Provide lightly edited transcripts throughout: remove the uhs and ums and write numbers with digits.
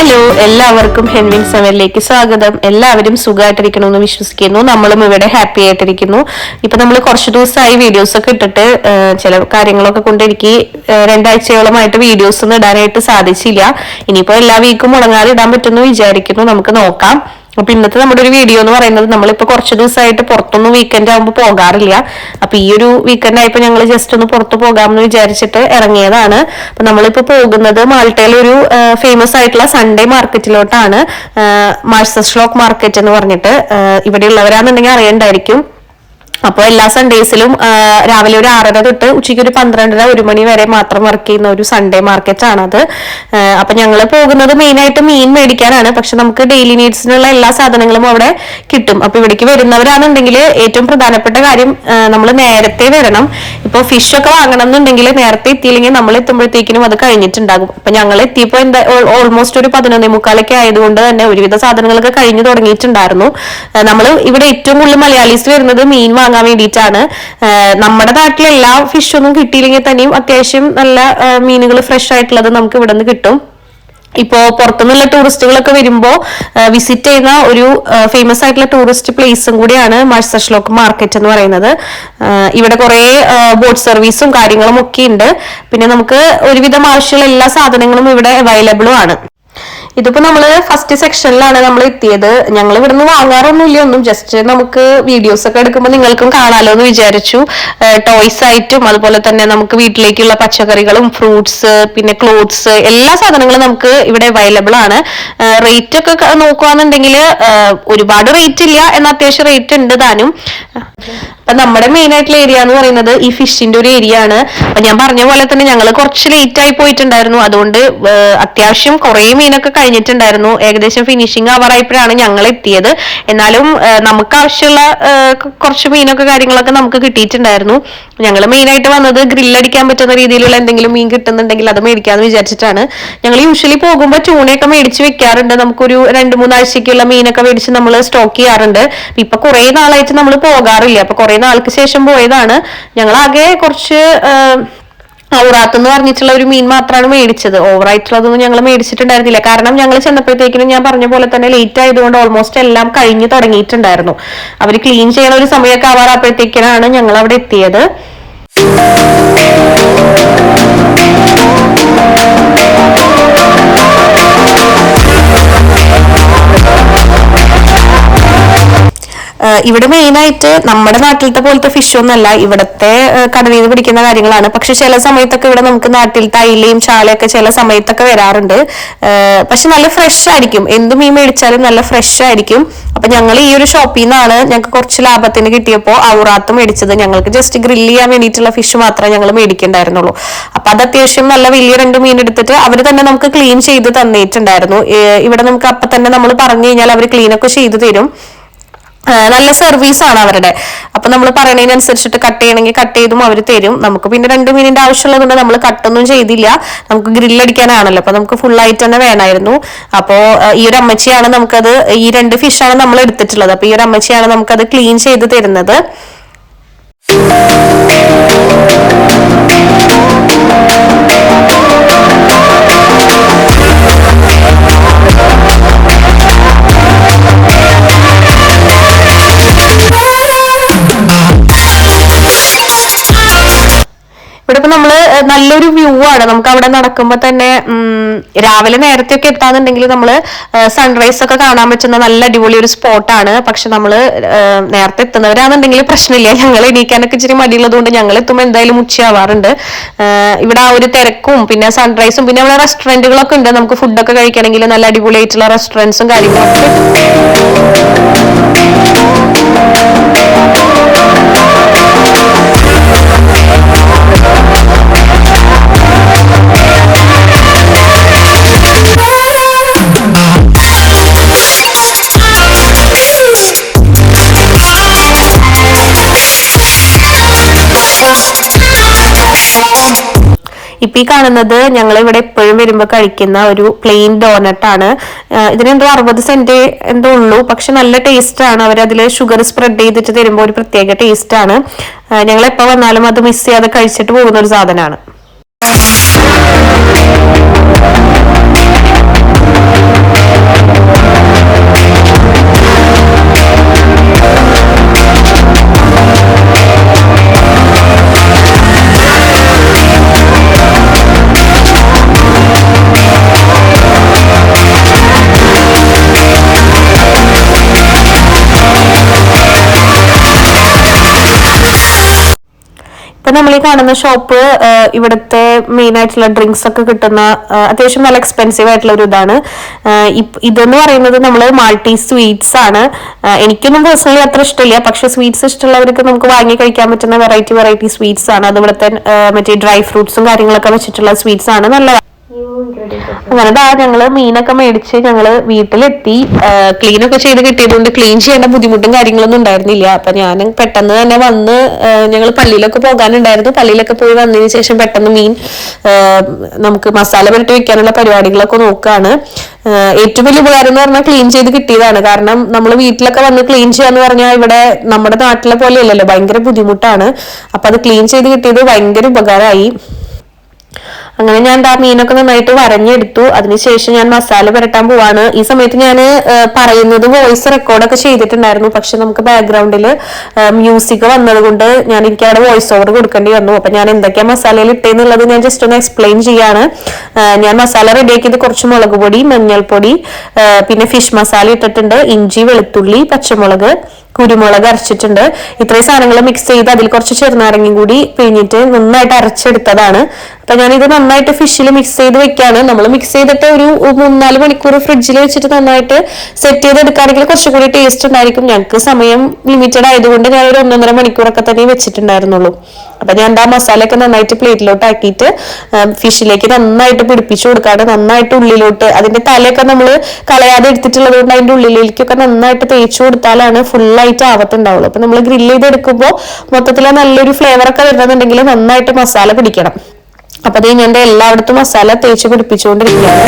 Hello, എല്ലാവർക്കും ഹെൻവിൻ സെവനിലേക്ക് സ്വാഗതം. എല്ലാവരും സുഖമായിട്ടിരിക്കണമെന്ന് വിശ്വസിക്കുന്നു. നമ്മളും ഇവിടെ ഹാപ്പി ആയിട്ടിരിക്കുന്നു. ഇപ്പൊ നമ്മൾ കുറച്ച് ദിവസമായി വീഡിയോസ് ഒക്കെ ഇട്ടിട്ട് ചില കാര്യങ്ങളൊക്കെ കൊണ്ട് എനിക്ക് 2 ആഴ്ചയോളമായിട്ട് വീഡിയോസ് ഒന്നും ഇടാനായിട്ട് സാധിച്ചില്ല. ഇനിയിപ്പോ എല്ലാ വീക്കും മുടങ്ങാതെ ഇടാൻ പറ്റുമെന്ന് വിചാരിക്കുന്നു. നമുക്ക് നോക്കാം. അപ്പൊ ഇന്നത്തെ നമ്മുടെ ഒരു വീഡിയോ എന്ന് പറയുന്നത്, നമ്മളിപ്പോ കുറച്ച് ദിവസമായിട്ട് പുറത്തൊന്നും വീക്കെൻഡ് ആകുമ്പോൾ പോകാറില്ല. അപ്പൊ ഈ ഒരു വീക്കെൻഡ് ആയപ്പോ ഞങ്ങൾ ജസ്റ്റ് ഒന്ന് പുറത്തു പോകാമെന്ന് വിചാരിച്ചിട്ട് ഇറങ്ങിയതാണ്. അപ്പൊ നമ്മളിപ്പോ പോകുന്നത് മാൾട്ടയിലെ ഒരു ഫേമസ് ആയിട്ടുള്ള സൺഡേ മാർക്കറ്റിലോട്ടാണ്. മാഴ്സസ്ലോക്ക് മാർക്കറ്റ് എന്ന് പറഞ്ഞിട്ട്, ഇവിടെ ഉള്ളവരാണെന്നുണ്ടെങ്കിൽ അറിയണ്ടായിരിക്കും. അപ്പോൾ എല്ലാ സൺഡേസിലും രാവിലെ ഒരു 6:30 തൊട്ട് ഉച്ചയ്ക്ക് ഒരു 12:30 1 മണി വരെ മാത്രം വർക്ക് ചെയ്യുന്ന ഒരു സൺഡേ മാർക്കറ്റ് ആണത്. അപ്പൊ ഞങ്ങൾ പോകുന്നത് മെയിൻ ആയിട്ട് മീൻ മേടിക്കാനാണ്. പക്ഷെ നമുക്ക് ഡെയിലി നീഡ്സിനുള്ള എല്ലാ സാധനങ്ങളും അവിടെ കിട്ടും. അപ്പൊ ഇവിടേക്ക് വരുന്നവരാണെന്നുണ്ടെങ്കിൽ ഏറ്റവും പ്രധാനപ്പെട്ട കാര്യം, നമ്മൾ നേരത്തെ വരണം. ഇപ്പൊ ഫിഷ് ഒക്കെ വാങ്ങണം എന്നുണ്ടെങ്കിൽ നേരത്തെ എത്തിയില്ലെങ്കിൽ നമ്മൾ എത്തുമ്പോഴത്തേക്കിനും അത് കഴിഞ്ഞിട്ടുണ്ടാകും. അപ്പൊ ഞങ്ങൾ എത്തിയപ്പോൾ ഓൾമോസ്റ്റ് ഒരു 11:45 ആയതുകൊണ്ട് തന്നെ ഒരുവിധ സാധനങ്ങളൊക്കെ കഴിഞ്ഞു തുടങ്ങിയിട്ടുണ്ടായിരുന്നു. നമ്മൾ ഇവിടെ ഏറ്റവും കൂടുതൽ മലയാളീസ് വരുന്നത് മീൻ വാങ്ങാൻ വേണ്ടിയിട്ടാണ്. നമ്മുടെ നാട്ടിലെ എല്ലാ ഫിഷൊന്നും കിട്ടിയില്ലെങ്കിൽ തന്നെയും അത്യാവശ്യം നല്ല മീനുകൾ ഫ്രഷ് ആയിട്ടുള്ളത് നമുക്ക് ഇവിടെ നിന്ന് കിട്ടും. ഇപ്പോ പുറത്തുനിന്നുള്ള ടൂറിസ്റ്റുകളൊക്കെ വരുമ്പോ വിസിറ്റ് ചെയ്യുന്ന ഒരു ഫേമസ് ആയിട്ടുള്ള ടൂറിസ്റ്റ് പ്ലേസും കൂടിയാണ് മാഴ്സസ്ലോക്ക് മാർക്കറ്റ് എന്ന് പറയുന്നത്. ഇവിടെ കുറെ ബോട്ട് സർവീസും കാര്യങ്ങളും ഒക്കെ ഉണ്ട്. പിന്നെ നമുക്ക് ഒരുവിധം ആവശ്യമുള്ള എല്ലാ സാധനങ്ങളും ഇവിടെ അവൈലബിളും ആണ്. ഇതിപ്പോ നമ്മള് ഫസ്റ്റ് സെക്ഷനിലാണ് നമ്മൾ എത്തിയത്. ഞങ്ങൾ ഇവിടുന്ന് വാങ്ങാറൊന്നുമില്ല ഒന്നും, ജസ്റ്റ് നമുക്ക് വീഡിയോസ് ഒക്കെ എടുക്കുമ്പോൾ നിങ്ങൾക്കും കാണാലോ എന്ന് വിചാരിച്ചു. ടോയ്സ് ആയിട്ടും അതുപോലെ തന്നെ നമുക്ക് വീട്ടിലേക്കുള്ള പച്ചക്കറികളും ഫ്രൂട്ട്സ് പിന്നെ ക്ലോത്ത്സ് എല്ലാ സാധനങ്ങളും നമുക്ക് ഇവിടെ അവൈലബിൾ ആണ്. റേറ്റ് ഒക്കെ നോക്കുകയാണെന്നുണ്ടെങ്കിൽ ഒരുപാട് റേറ്റ് ഇല്ല, എന്നാൽ അത്യാവശ്യം റേറ്റ് ഉണ്ട് താനും. അപ്പൊ നമ്മുടെ മെയിൻ ആയിട്ടുള്ള ഏരിയ എന്ന് പറയുന്നത് ഈ ഫിഷിന്റെ ഒരു ഏരിയ ആണ്. അപ്പൊ ഞാൻ പറഞ്ഞ പോലെ തന്നെ ഞങ്ങൾ കുറച്ച് ലേറ്റ് ആയി പോയിട്ടുണ്ടായിരുന്നു. അതുകൊണ്ട് അത്യാവശ്യം കുറെ മീനൊക്കെ കഴിഞ്ഞിട്ടുണ്ടായിരുന്നു. ഏകദേശം ഫിനിഷിങ് ആവാറായപ്പോഴാണ് ഞങ്ങൾ എത്തിയത്. എന്നാലും നമുക്ക് ആവശ്യമുള്ള കുറച്ച് മീനൊക്കെ കാര്യങ്ങളൊക്കെ നമുക്ക് കിട്ടിയിട്ടുണ്ടായിരുന്നു. ഞങ്ങൾ മെയിൻ ആയിട്ട് വന്നത് ഗ്രില്ലടിക്കാൻ പറ്റുന്ന രീതിയിലുള്ള എന്തെങ്കിലും മീൻ കിട്ടുന്നുണ്ടെങ്കിൽ അത് മേടിക്കാന്ന് വിചാരിച്ചിട്ടാണ്. ഞങ്ങൾ യൂഷ്വലി പോകുമ്പോൾ ട്യൂണയൊക്കെ മേടിച്ച് വെക്കാറുണ്ട്. നമുക്കൊരു 2-3 ആഴ്ചക്കുള്ള മീനൊക്കെ മേടിച്ച് നമ്മൾ സ്റ്റോക്ക് ചെയ്യാറുണ്ട്. ഇപ്പൊ കുറെ നാളായിട്ട് നമ്മൾ പോകാറില്ല. അപ്പൊ കുറെ നാൾക്ക് ശേഷം പോയതാണ്. ഞങ്ങൾ ആകെ കുറച്ച് ഔറാത്ത് എന്ന് പറഞ്ഞിട്ടുള്ള ഒരു മീൻ മാത്രമാണ് മേടിച്ചത്. ഓവറായിട്ടുള്ളതൊന്നും ഞങ്ങൾ മേടിച്ചിട്ടുണ്ടായിരുന്നില്ല. കാരണം ഞങ്ങൾ ചെന്നപ്പോഴത്തേക്കിനും ഞാൻ പറഞ്ഞ പോലെ തന്നെ ലേറ്റ് ആയതുകൊണ്ട് ഓൾമോസ്റ്റ് എല്ലാം കഴിഞ്ഞു തുടങ്ങിയിട്ടുണ്ടായിരുന്നു. അവർ ക്ലീൻ ചെയ്യണ ഒരു സമയമൊക്കെ ആവാറായപ്പോഴത്തേക്കിനാണ് ഞങ്ങൾ അവിടെ എത്തിയത്. ഇവിടെ മെയിൻ ആയിട്ട് നമ്മുടെ നാട്ടിലത്തെ പോലത്തെ ഫിഷ് ഒന്നല്ല, ഇവിടത്തെ കടലിൽ നിന്ന് പിടിക്കുന്ന കാര്യങ്ങളാണ്. പക്ഷെ ചില സമയത്തൊക്കെ ഇവിടെ നമുക്ക് നാട്ടിലത്തെ അയിലയും ചാളയൊക്കെ ചില സമയത്തൊക്കെ വരാറുണ്ട്. പക്ഷെ നല്ല ഫ്രഷ് ആയിരിക്കും. എന്ത് മീൻ മേടിച്ചാലും നല്ല ഫ്രഷ് ആയിരിക്കും. അപ്പൊ ഞങ്ങൾ ഈ ഒരു ഷോപ്പിൽ നിന്നാണ് ഞങ്ങൾക്ക് കുറച്ച് ലാഭത്തിന് കിട്ടിയപ്പോൾ ഔറാത്ത് മേടിച്ചത്. ഞങ്ങൾക്ക് ജസ്റ്റ് ഗ്രില്ല് ചെയ്യാൻ വേണ്ടിയിട്ടുള്ള ഫിഷ് മാത്രമേ ഞങ്ങൾ മേടിക്കണ്ടായിരുന്നുള്ളൂ. അപ്പൊ അത് അത്യാവശ്യം നല്ല വലിയ 2 മീൻ എടുത്തിട്ട് അവർ തന്നെ നമുക്ക് ക്ലീൻ ചെയ്ത് തന്നിട്ടുണ്ടായിരുന്നു. ഇവിടെ നമുക്ക് അപ്പൊ തന്നെ നമ്മൾ പറഞ്ഞു കഴിഞ്ഞാൽ അവർ ക്ലീൻ ഒക്കെ ചെയ്തു തരും. നല്ല സർവീസ് ആണ് അവരുടെ. അപ്പൊ നമ്മൾ പറയുന്നതിനനുസരിച്ചിട്ട് കട്ട് ചെയ്യണമെങ്കിൽ കട്ട് ചെയ്തും അവർ തരും. നമുക്ക് പിന്നെ 2 മീനിന്റെ ആവശ്യമുള്ളതുകൊണ്ട് നമ്മൾ കട്ടൊന്നും ചെയ്തില്ല. നമുക്ക് ഗ്രില്ലടിക്കാനാണല്ലോ, അപ്പൊ നമുക്ക് ഫുൾ ആയിട്ട് തന്നെ വേണമായിരുന്നു. അപ്പോ ഈ ഒരു അമ്മച്ചിയാണ് നമുക്കത്, ഈ 2 ഫിഷാണ് നമ്മൾ എടുത്തിട്ടുള്ളത്. അപ്പൊ ഈ ഒരു അമ്മച്ചിയാണ് നമുക്കത് ക്ലീൻ ചെയ്ത് തരുന്നത്. ഇവിടെ ഇപ്പൊ നമ്മള് നല്ലൊരു വ്യൂ ആണ്. നമുക്ക് അവിടെ നടക്കുമ്പോ തന്നെ രാവിലെ നേരത്തെ ഒക്കെ എത്താന്നുണ്ടെങ്കിൽ നമ്മള് സൺറൈസ് ഒക്കെ കാണാൻ പറ്റുന്ന നല്ല അടിപൊളി ഒരു സ്പോട്ടാണ്. പക്ഷെ നമ്മള് നേരത്തെ എത്തുന്നവരാണെന്നുണ്ടെങ്കിൽ പ്രശ്നമില്ല. ഞങ്ങൾ എണീക്കാനൊക്കെ ഇച്ചിരി മടിയുള്ളത് കൊണ്ട് ഞങ്ങൾ എത്തുമ്പോൾ എന്തായാലും ഉച്ചയാവാറുണ്ട്. ഇവിടെ ആ ഒരു തിരക്കും പിന്നെ സൺറൈസും പിന്നെ അവിടെ റെസ്റ്റോറന്റുകളൊക്കെ ഉണ്ട്. നമുക്ക് ഫുഡൊക്കെ കഴിക്കണമെങ്കിൽ നല്ല അടിപൊളിയായിട്ടുള്ള റെസ്റ്റോറൻറ്റ്സും കാര്യങ്ങളൊക്കെ. ഇപ്പൊ ഈ കാണുന്നത് ഞങ്ങൾ ഇവിടെ എപ്പോഴും വരുമ്പോ കഴിക്കുന്ന ഒരു പ്ലെയിൻ ഡോനട്ട് ആണ്. ഇതിനെന്തോ 60 സെന്റ് എന്തോ ഉള്ളൂ. പക്ഷെ നല്ല ടേസ്റ്റ് ആണ്. അവരതില് ഷുഗർ സ്പ്രെഡ് ചെയ്തിട്ട് തരുമ്പോ ഒരു പ്രത്യേക ടേസ്റ്റ് ആണ്. ഞങ്ങൾ എപ്പോ വന്നാലും അത് മിസ് ചെയ്യാതെ കഴിച്ചിട്ട് പോകുന്ന ഒരു സാധനമാണ്. നമ്മൾ ഈ കാണുന്ന ഷോപ്പ് ഇവിടുത്തെ മെയിൻ ആയിട്ടുള്ള ഡ്രിങ്ക്സ് ഒക്കെ കിട്ടുന്ന അത്യാവശ്യം നല്ല എക്സ്പെൻസീവ് ആയിട്ടുള്ള ഒരു ഇതാണ്. ഇതെന്ന് പറയുന്നത് നമ്മൾ മാൾട്ടി സ്വീറ്റ്സ് ആണ്. എനിക്കൊന്നും പേഴ്സണലി അത്ര ഇഷ്ടമില്ല, പക്ഷെ സ്വീറ്റ്സ് ഇഷ്ടമുള്ളവർക്ക് നമുക്ക് വാങ്ങി കഴിക്കാൻ പറ്റുന്ന വെറൈറ്റി സ്വീറ്റ്സ് ആണ്. അത് ഇവിടുത്തെ മറ്റേ ഡ്രൈ ഫ്രൂട്ട്സും കാര്യങ്ങളൊക്കെ വെച്ചിട്ടുള്ള സ്വീറ്റ്സ് ആണ്, നല്ലതാണ്. അങ്ങനെ ഞങ്ങള് മീനൊക്കെ മേടിച്ച് ഞങ്ങള് വീട്ടിലെത്തി. ക്ലീൻ ഒക്കെ ചെയ്ത് കിട്ടിയതുകൊണ്ട് ക്ലീൻ ചെയ്യേണ്ട ബുദ്ധിമുട്ടും കാര്യങ്ങളൊന്നും ഉണ്ടായിരുന്നില്ല. അപ്പൊ ഞാൻ പെട്ടെന്ന് തന്നെ വന്ന് ഞങ്ങൾ പള്ളിയിലൊക്കെ പോകാനുണ്ടായിരുന്നു. പള്ളിയിലൊക്കെ പോയി വന്നതിന് ശേഷം പെട്ടെന്ന് മീൻ നമുക്ക് മസാല പുരട്ടി വെക്കാനുള്ള പരിപാടികളൊക്കെ നോക്കുകയാണ്. ഏറ്റവും വലിയ ഉപകാരം എന്ന് പറഞ്ഞാൽ ക്ലീൻ ചെയ്ത് കിട്ടിയതാണ്. കാരണം നമ്മൾ വീട്ടിലൊക്കെ വന്ന് ക്ലീൻ ചെയ്യാന്ന് പറഞ്ഞാൽ ഇവിടെ നമ്മുടെ നാട്ടിലെ പോലെ അല്ലല്ലോ, ഭയങ്കര ബുദ്ധിമുട്ടാണ്. അപ്പൊ അത് ക്ലീൻ ചെയ്ത് കിട്ടിയത് ഭയങ്കര ഉപകാരമായി. അങ്ങനെ ഞാൻ മീനൊക്കെ നന്നായിട്ട് വരഞ്ഞെടുത്തു. അതിനുശേഷം ഞാൻ മസാല പുരട്ടാൻ പോവാണ്. ഈ സമയത്ത് ഞാൻ പറയുന്നത് വോയിസ് റെക്കോർഡൊക്കെ ചെയ്തിട്ടുണ്ടായിരുന്നു, പക്ഷെ നമുക്ക് ബാക്ക്ഗ്രൗണ്ടിൽ മ്യൂസിക് വന്നത് കൊണ്ട് എനിക്ക് അവിടെ വോയിസ് ഓവർ കൊടുക്കേണ്ടി വന്നു. അപ്പൊ ഞാൻ എന്തൊക്കെയാ മസാലയിൽ ഇട്ടേന്നുള്ളത് ഞാൻ ജസ്റ്റ് ഒന്ന് എക്സ്പ്ലെയിൻ ചെയ്യാണ്. ഞാൻ മസാല റെഡിയാക്കിയത് കുറച്ച് മുളക് പൊടി, മഞ്ഞൾപ്പൊടി, പിന്നെ ഫിഷ് മസാല ഇട്ടിട്ടുണ്ട്, ഇഞ്ചി, വെളുത്തുള്ളി, പച്ചമുളക്, കുരുമുളക് അരച്ചിട്ടുണ്ട്. ഇത്രയും സാധനങ്ങൾ മിക്സ് ചെയ്ത് അതിൽ കുറച്ച് ചെറുനാരങ്ങയും കൂടി പിഴിഞ്ഞിട്ട് നന്നായിട്ട് അരച്ചെടുത്തതാണ്. അപ്പൊ ഞാനിത് നന്നായിട്ട് ഫിഷിൽ മിക്സ് ചെയ്ത് വെക്കാണ്. നമ്മൾ മിക്സ് ചെയ്തിട്ട് ഒരു 3-4 മണിക്കൂർ ഫ്രിഡ്ജിൽ വെച്ചിട്ട് നന്നായിട്ട് സെറ്റ് ചെയ്ത് എടുക്കുകയാണെങ്കിൽ കുറച്ചുകൂടി ടേസ്റ്റ് ഉണ്ടായിരിക്കും. ഞങ്ങൾക്ക് സമയം ലിമിറ്റഡ് ആയതുകൊണ്ട് ഞാൻ ഒരു 1.5 മണിക്കൂറൊക്കെ തന്നെ വെച്ചിട്ടുണ്ടായിരുന്നുള്ളൂ. അപ്പൊ ഞാൻ മസാലയൊക്കെ നന്നായിട്ട് പ്ലേറ്റിലോട്ട് ആക്കിയിട്ട് ഫിഷിലേക്ക് നന്നായിട്ട് പിടിപ്പിച്ചു കൊടുക്കാണ്. നന്നായിട്ട് ഉള്ളിലോട്ട് അതിന്റെ തലയൊക്കെ നമ്മൾ കളയാതെ എടുത്തിട്ടുള്ളത് കൊണ്ട് അതിന്റെ ഉള്ളിലേക്കൊക്കെ നന്നായിട്ട് തേച്ചു കൊടുത്താലാണ് ഫുള്ളായിട്ട് ആവത്തുണ്ടാവുള്ളൂ. അപ്പൊ നമ്മൾ ഗ്രില്ല് ചെയ്തെടുക്കുമ്പോൾ മൊത്തത്തിൽ നല്ലൊരു ഫ്ലേവർ ഒക്കെ വരുന്നുണ്ടെങ്കിൽ നന്നായിട്ട് മസാല പിടിക്കണം. അപ്പൊ അത് ഞാൻ എല്ലായിടത്തും മസാല തേച്ച് പിടിപ്പിച്ചുകൊണ്ടിരിക്കുകയാണ്.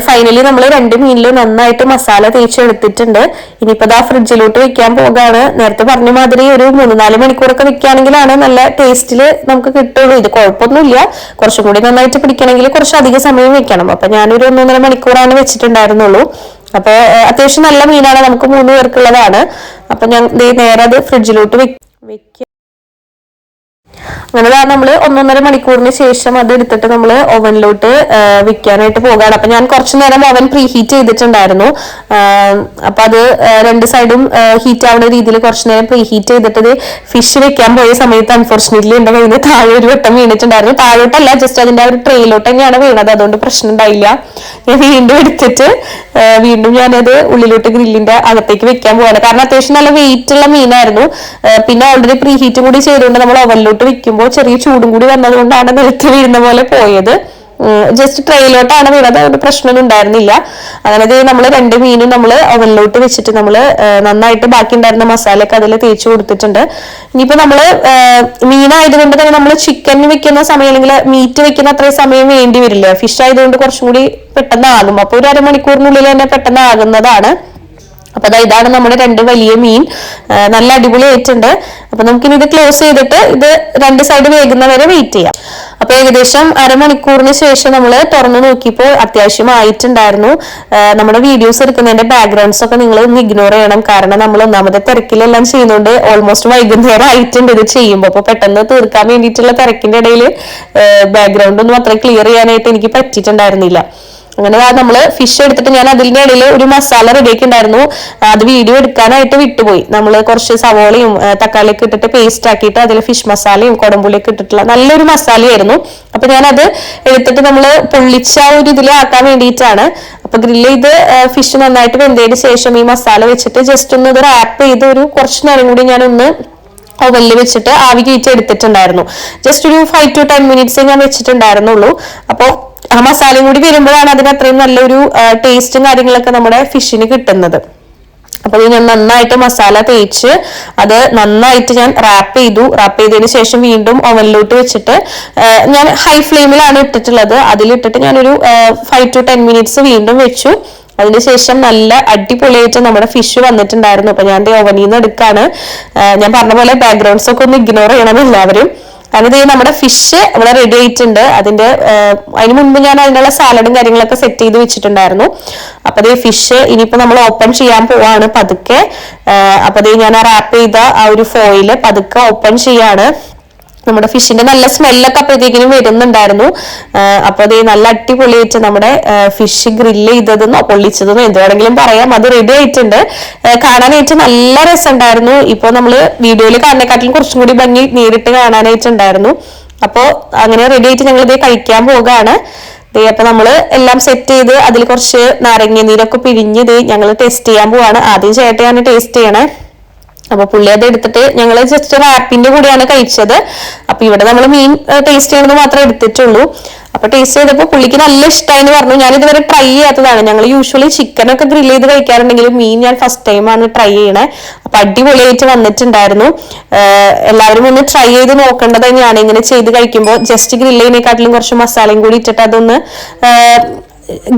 ഫൈനലി നമ്മൾ 2 മീനിലും നന്നായിട്ട് മസാല തേച്ചെടുത്തിട്ടുണ്ട്. ഇനിയിപ്പോ ഫ്രിഡ്ജിലോട്ട് വെക്കാൻ പോകാണ്. നേരത്തെ പറഞ്ഞ മാതിരി ഒരു 3-4 മണിക്കൂറൊക്കെ വെക്കുകയാണെങ്കിലാണ് നല്ല ടേസ്റ്റില് നമുക്ക് കിട്ടുള്ളൂ. ഇത് കുഴപ്പമൊന്നുമില്ല, കുറച്ചും കൂടി നന്നായിട്ട് പിടിക്കണമെങ്കിൽ കുറച്ചധികം സമയം വെക്കണം. അപ്പൊ ഞാനൊരു 1.5 മണിക്കൂറാണ് വെച്ചിട്ടുണ്ടായിരുന്നുള്ളൂ. അപ്പൊ അത്യാവശ്യം നല്ല മീനാണ്, നമുക്ക് 3 പേർക്കുള്ളതാണ്. അപ്പൊ ഞാൻ നേരെ അത് ഫ്രിഡ്ജിലോട്ട് വെക്കുക. അങ്ങനെ നമ്മൾ 1.5 മണിക്കൂറിന് ശേഷം അത് എടുത്തിട്ട് നമ്മൾ ഓവനിലോട്ട് വെക്കാനായിട്ട് പോകാണ്. അപ്പൊ ഞാൻ കുറച്ചു നേരം ഓവൻ പ്രീ ഹീറ്റ് ചെയ്തിട്ടുണ്ടായിരുന്നു. അപ്പൊ അത് 2 സൈഡും ഹീറ്റ് ആവുന്ന രീതിയിൽ കുറച്ചു നേരം പ്രീ ഹീറ്റ് ചെയ്തിട്ട് ഫിഷ് വെക്കാൻ പോയ സമയത്ത് അൺഫോർച്ചുനേറ്റ്ലി എന്റെ കയ്യിൽ നിന്ന് താഴെ ഒരു വട്ടം വീണിട്ടുണ്ടായിരുന്നു. താഴോട്ടല്ല, ജസ്റ്റ് അതിന്റെ ഒരു ട്രെയിലോട്ട് തന്നെയാണ് വീണത്. അതുകൊണ്ട് പ്രശ്നം ഉണ്ടായില്ല. ഞാൻ വീണ്ടും എടുത്തിട്ട് വീണ്ടും ഞാനത് ഉള്ളിലോട്ട് ഗ്രില്ലിന്റെ അകത്തേക്ക് വെക്കാൻ പോവാണ്. കാരണം അത്യാവശ്യം നല്ല വെയിറ്റ് ഉള്ള മീനായിരുന്നു. പിന്നെ ഓൾറെഡി പ്രീ ഹീറ്റും കൂടി ചെയ്തുകൊണ്ട് നമ്മൾ ഓവനിലോട്ട് വെക്കുമ്പോൾ ചെറിയ ചൂടും കൂടി വന്നതുകൊണ്ടാണ് നിലത്ത് വീഴുന്ന പോലെ പോയത്. ജസ്റ്റ് ട്രെയിലോട്ടാണ് വീണത്, അതുകൊണ്ട് പ്രശ്നമൊന്നും ഉണ്ടായിരുന്നില്ല. അങ്ങനെ നമ്മൾ 2 മീനും നമ്മൾ ഓവനിലോട്ട് വെച്ചിട്ട് നമ്മൾ നന്നായിട്ട് ബാക്കി ഉണ്ടായിരുന്ന മസാലയൊക്കെ അതിൽ തേച്ച് കൊടുത്തിട്ടുണ്ട്. ഇനിയിപ്പോ നമ്മള് മീനായതുകൊണ്ട് തന്നെ നമ്മൾ ചിക്കൻ വെക്കുന്ന സമയം അല്ലെങ്കിൽ മീറ്റ് വെക്കുന്ന അത്രയും സമയം വേണ്ടി വരില്ല. ഫിഷ് ആയതുകൊണ്ട് കുറച്ചും കൂടി പെട്ടെന്ന് ആകും. അപ്പൊ ഒരു 1/2 മണിക്കൂറിനുള്ളിൽ തന്നെ പെട്ടെന്ന് ആകുന്നതാണ്. അപ്പൊ ഇതാണ് നമ്മുടെ 2 വലിയ മീൻ. നല്ല അടിപൊളിയായിട്ടുണ്ട്. അപ്പൊ നമുക്കിനി ഇത് ക്ലോസ് ചെയ്തിട്ട് ഇത് 2 സൈഡ് വേകുന്നവരെ വെയിറ്റ് ചെയ്യാം. അപ്പൊ ഏകദേശം 1/2 മണിക്കൂറിന് ശേഷം നമ്മൾ തുറന്നു നോക്കിയപ്പോൾ അത്യാവശ്യം ആയിട്ടുണ്ടായിരുന്നു. നമ്മുടെ വീഡിയോസ് എടുക്കുന്നതിന്റെ ബാക്ക്ഗ്രൗണ്ട്സ് ഒക്കെ നിങ്ങൾ ഒന്ന് ഇഗ്നോർ ചെയ്യണം. കാരണം നമ്മൾ ഒന്നാമത്തെ തിരക്കിലെല്ലാം ചെയ്യുന്നതുകൊണ്ട് ഓൾമോസ്റ്റ് വൈകുന്നേരം ആയിട്ടുണ്ട് ഇത് ചെയ്യുമ്പോൾ. അപ്പൊ പെട്ടെന്ന് തീർക്കാൻ വേണ്ടിയിട്ടുള്ള തിരക്കിന്റെ ഇടയിൽ ബാക്ക്ഗ്രൗണ്ട് ഒന്നും അത്ര ക്ലിയർ ചെയ്യാനായിട്ട് എനിക്ക് പറ്റിയിട്ടുണ്ടായിരുന്നില്ല. അങ്ങനെ നമ്മൾ ഫിഷ് എടുത്തിട്ട് ഞാൻ അതിന്റെ ഇടയിൽ ഒരു മസാല റെഡിയാക്കി ഉണ്ടായിരുന്നു. അത് വീഡിയോ എടുക്കാനായിട്ട് വിട്ടുപോയി. നമ്മൾ കുറച്ച് സവോളയും തക്കാളിയൊക്കെ ഇട്ടിട്ട് പേസ്റ്റ് ആക്കിയിട്ട് അതിൽ ഫിഷ് മസാലയും കുടംപുളിയൊക്കെ ഇട്ടിട്ടുള്ള നല്ലൊരു മസാലയായിരുന്നു. അപ്പൊ ഞാനത് എടുത്തിട്ട് നമ്മൾ പൊള്ളിച്ച ഒരു ഇതിൽ ആക്കാൻ വേണ്ടിയിട്ടാണ്. അപ്പൊ ഗ്രില്ല് ചെയ്ത് ഫിഷ് നന്നായിട്ട് വെന്തതിന് ശേഷം ഈ മസാല വെച്ചിട്ട് ജസ്റ്റ് ഒന്ന് ഇത് റാപ്പ് ചെയ്ത് ഒരു കുറച്ച് നേരം കൂടി ഞാനൊന്ന് ഓവനിൽ വെച്ചിട്ട് ആവി കയറ്റി എടുത്തിട്ടുണ്ടായിരുന്നു. ജസ്റ്റ് ഒരു 5 to 10 minutes ഞാൻ വെച്ചിട്ടുണ്ടായിരുന്നുള്ളൂ. അപ്പോൾ ആ മസാലയും കൂടി വരുമ്പോഴാണ് അതിന് അത്രയും നല്ലൊരു ടേസ്റ്റും കാര്യങ്ങളൊക്കെ നമ്മുടെ ഫിഷിന് കിട്ടുന്നത്. അപ്പൊ ഞാൻ നന്നായിട്ട് മസാല തേച്ച് അത് നന്നായിട്ട് ഞാൻ റാപ്പ് ചെയ്തതിന് ശേഷം വീണ്ടും ഓവനിലോട്ട് വെച്ചിട്ട് ഞാൻ ഹൈ ഫ്ലെയിമിലാണ് ഇട്ടിട്ടുള്ളത്. അതിലിട്ടിട്ട് ഞാനൊരു 5 to 10 minutes വീണ്ടും വെച്ചു. അതിനുശേഷം നല്ല അടിപൊളിയായിട്ട് നമ്മുടെ ഫിഷ് വന്നിട്ടുണ്ടായിരുന്നു. അപ്പൊ ഞാൻ ഓവനിൽ നിന്ന് എടുക്കാണ്. ഞാൻ പറഞ്ഞ പോലെ ബാക്ക്ഗ്രൗണ്ട്സ് ഒക്കെ ഒന്ന് ഇഗ്നോർ ചെയ്യണം എല്ലാവരും. കാരണം നമ്മുടെ ഫിഷ് ഇവിടെ റെഡി ആയിട്ടുണ്ട്. അതിന് മുൻപ് ഞാൻ അതിനുള്ള സാലഡും കാര്യങ്ങളൊക്കെ സെറ്റ് ചെയ്ത് വെച്ചിട്ടുണ്ടായിരുന്നു. അപ്പൊ ഫിഷ് ഇനിയിപ്പോ നമ്മൾ ഓപ്പൺ ചെയ്യാൻ പോവാണ് പതുക്കെ. അപ്പൊ ഞാൻ റാപ്പ് ചെയ്ത ആ ഒരു ഫോയില് പതുക്കെ ഓപ്പൺ ചെയ്യാണ്. നമ്മുടെ ഫിഷിന്റെ നല്ല സ്മെല്ലൊക്കെ അപ്പോഴത്തേക്കിനും വരുന്നുണ്ടായിരുന്നു. അപ്പൊ നല്ല അടിപൊളിയായിട്ട് നമ്മുടെ ഫിഷ് ഗ്രില്ല് ചെയ്തതെന്നോ പൊള്ളിച്ചതെന്നോ എന്ത് വേണമെങ്കിലും പറയാം, അത് റെഡി ആയിട്ടുണ്ട്. കാണാനായിട്ട് നല്ല രസമുണ്ടായിരുന്നു. ഇപ്പൊ നമ്മള് വീഡിയോയിൽ കാണുന്നതിനെക്കാട്ടിലും കുറച്ചും കൂടി ഭംഗി നേരിട്ട് കാണാനായിട്ടുണ്ടായിരുന്നു. അപ്പോ അങ്ങനെ റെഡി ആയിട്ട് ഞങ്ങൾ ഇത് കഴിക്കാൻ പോകാണ്. അപ്പൊ നമ്മള് എല്ലാം സെറ്റ് ചെയ്ത് അതിൽ കുറച്ച് നാരങ്ങ നീരൊക്കെ പിഴിഞ്ഞ് ഞങ്ങൾ ടേസ്റ്റ് ചെയ്യാൻ പോവാണ്. ആദ്യം ചേട്ടയാണ് ടേസ്റ്റ് ചെയ്യണേ. അപ്പൊ പുള്ളി അത് എടുത്തിട്ട് ഞങ്ങൾ ജസ്റ്റ് റാപ്പിന്റെ കൂടെയാണ് കഴിച്ചത്. അപ്പൊ ഇവിടെ നമ്മൾ മീൻ ടേസ്റ്റ് ചെയ്യണമെന്ന് മാത്രമേ എടുത്തിട്ടുള്ളൂ. അപ്പൊ ടേസ്റ്റ് ചെയ്തപ്പോൾ പുള്ളിക്ക് നല്ല ഇഷ്ടമായി എന്ന് പറഞ്ഞു. ഞാൻ ഇതുവരെ ട്രൈ ചെയ്യാത്തതാണ്. ഞങ്ങൾ യൂഷ്വലി ചിക്കനൊക്കെ ഗ്രില്ല് ചെയ്ത് കഴിക്കാറുണ്ടെങ്കിലും മീൻ ഞാൻ ഫസ്റ്റ് ടൈമാണ് ട്രൈ ചെയ്യണേ. അപ്പൊ അടിപൊളിയായിട്ട് വന്നിട്ടുണ്ടായിരുന്നു. എല്ലാവരും ഒന്ന് ട്രൈ ചെയ്ത് നോക്കേണ്ടത് തന്നെയാണ്. ഇങ്ങനെ ചെയ്ത് കഴിക്കുമ്പോൾ ജസ്റ്റ് ഗ്രില്ല് ചെയ്യുന്നതിനെക്കാട്ടിലും കുറച്ച് മസാലയും കൂടി ഇട്ടിട്ട് അതൊന്ന്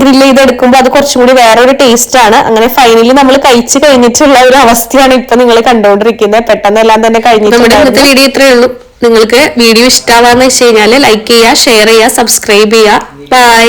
ഗ്രില്ല് ചെയ്തെടുക്കുമ്പോൾ അത് കുറച്ചും കൂടി വേറൊരു ടേസ്റ്റ് ആണ്. അങ്ങനെ ഫൈനലി നമ്മൾ കഴിച്ചു കഴിഞ്ഞിട്ടുള്ള ഒരു അവസ്ഥയാണ് ഇപ്പൊ നിങ്ങൾ കണ്ടുകൊണ്ടിരിക്കുന്നത്. പെട്ടെന്ന് എല്ലാം തന്നെ കഴിഞ്ഞിട്ടുണ്ട്. വീഡിയോ ഇത്രയേ ഉള്ളൂ. നിങ്ങൾക്ക് വീഡിയോ ഇഷ്ടമാവാന്ന് വെച്ച് കഴിഞ്ഞാൽ ലൈക്ക് ചെയ്യുക, ഷെയർ ചെയ്യുക, സബ്സ്ക്രൈബ് ചെയ്യുക. ബൈ.